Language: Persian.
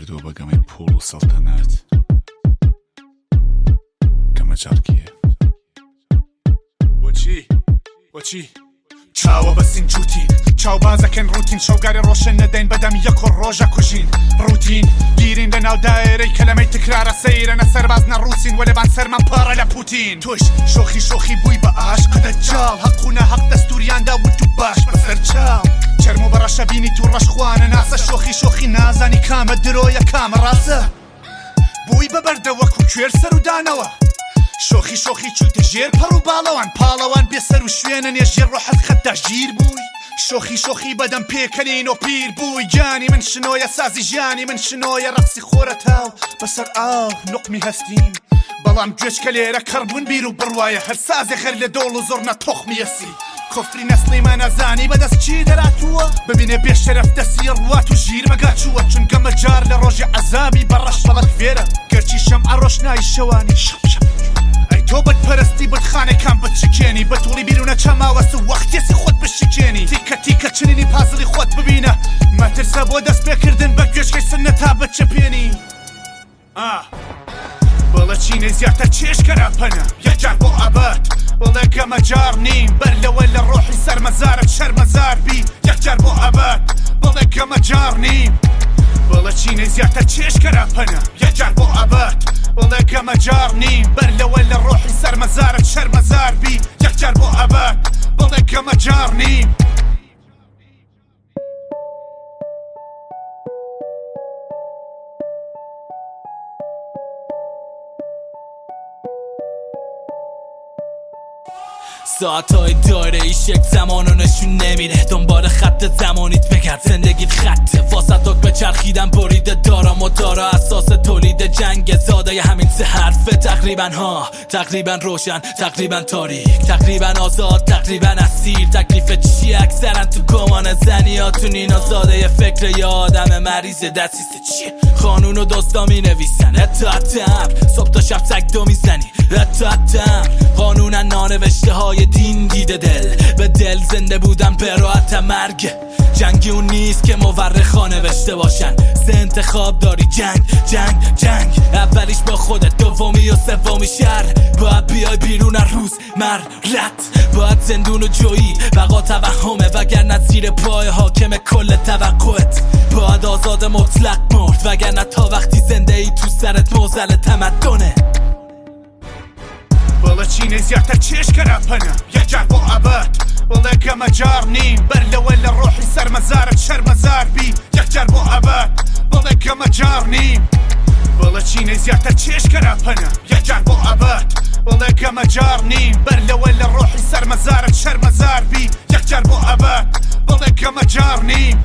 کردو بەگەمەی پوڵ و سەڵتەنات کەمە جارکیە بۆچی چاوە بە سینجوتین چاو بازەکەن ڕوتین شەوگاری ڕۆشن نەدەین بەدەم یەک و ڕۆژە کوژین ڕوتین گیرین لە ناو دایرەی کەلەمەی تکرارە سەیرەنە سەرباز نەڕووسین وە لەبان سەرمان پارە لە پوتین توش شۆخی بووی بە ئاشق دەجاڵ هەقوونە هەق دەستوریاندا وت و باش بەسەر چاو چەرم و بەڕەشە بینی تو ڕەشخوانە ناسە شۆخی نازانی کامە درۆیە کامە ڕاستە بووی بەبەردە وەکو کوێر سەر و دانەوە شۆخی چوتە ژێر پەڕ و باڵەوان پاڵەوان بێسەر و شوێنە نێژێر ڕۆحەت خەتدا ژیر بووی شۆخی بەدەم پێکەنین و پیر بووی گیانی من شنۆیە سازی ژیانی من شنۆیە ڕەقسی خۆرە تاو بەسەر ئاو نوقمی هەستیم بەڵام گوێچکە لێرە کەڕبوون بیر و بڕوایە هەر سازێ خەر لە دۆڵ و زۆر نەتۆخمیەسی کۆفری نەسڵی مانەزانی بەدەست چی دەراتووە ببینێ بێشەرەف دەسی ڕوات و ژیر بەگاچووە چونکە مەجار لە ڕۆژی عەزابی بەڕەش بەڵەک فێرە گەرچی شەم ئەڕۆشنایی شەوانی شەم تۆ بەدپەرستی بتخانێکان بچکێنی بەتوڵی بیرونە چەماوەست و وەختێسی خۆت بشکێنی تیکە چنینی پازڵی خۆت ببینە مەترسە بۆ دەست پێکردن بە گوێشکەی سنە تا بچەپێنی بەڵە چینە زیاتر چێشکەرە پەنە یەکجار بۆ ئابەت بڵێ گەمە جار نیم بەر لەوە لە ڕۆحی سەرمەزارت شەرمەزار بی یەکجار بۆ ئابەت بڵێ گەمە جار نیم بەڵە چینە زیاتر چێشکەرە پەنە یەکجار بۆ ئابەت بڵێ گەمە جار نیم بەر لەوە لە ڕۆحی سەرمەزارت شەرمەزار بی یەکجار بۆ ئابەت بڵێ گەمە جار نیم ساعتهای داره ایش یک زمانو نشون نمیده دنبال خط زمانیت بگرد زندگیت خطه واسطاک به چرخیدن بریده دارم و دارا اساس تولید جنگ زاده همین سه حرفه تقریبا روشن تقریبا تاریک تقریبا آزاد تقریبا اسیر تکلیف چی اکثرا تو گمان زنیاتون اینا زاده فکر یا آدم مریض دستیسته چیه خانون و دوستا می نویسن اتاتم صبح تا شب تکدو میزنی اتاتم قانونا نانوشته های دین دیده دل به دل زنده بودن به راحت مرگ جنگی اون نیست که مورخا نوشته باشن سه انتخاب داری جنگ اولیش با خودت دومی و سومی شر باید بیای بیرون روز مرت باید زندون و جویی بقا توهمه وگرنه زیر پای حاکم کل توقعت باید آزاد مطلق مرد وگرنه تا وقتی زنده ای تو سرت موزل تمدنه بەڵە چینە زیاتر چێشکەرە پەنە یەکجار بۆ ئابەت بڵێ گەمە جار نیم بەر لەوە لە ڕۆحی سەرمەزارت شەرمەزار بی یەکجار بۆ ئابەت بڵێ گەمە جار نیم بەڵە چینە زیاتر چێشکەرە پەنە یەکجار بۆ ئابەت بڵێ گەمە جار نیم بەر لەوە لە ڕۆحی سەرمەزارت شەرمەزار بی یەکجار بۆ ئابەت بڵێ گەمە جار نیم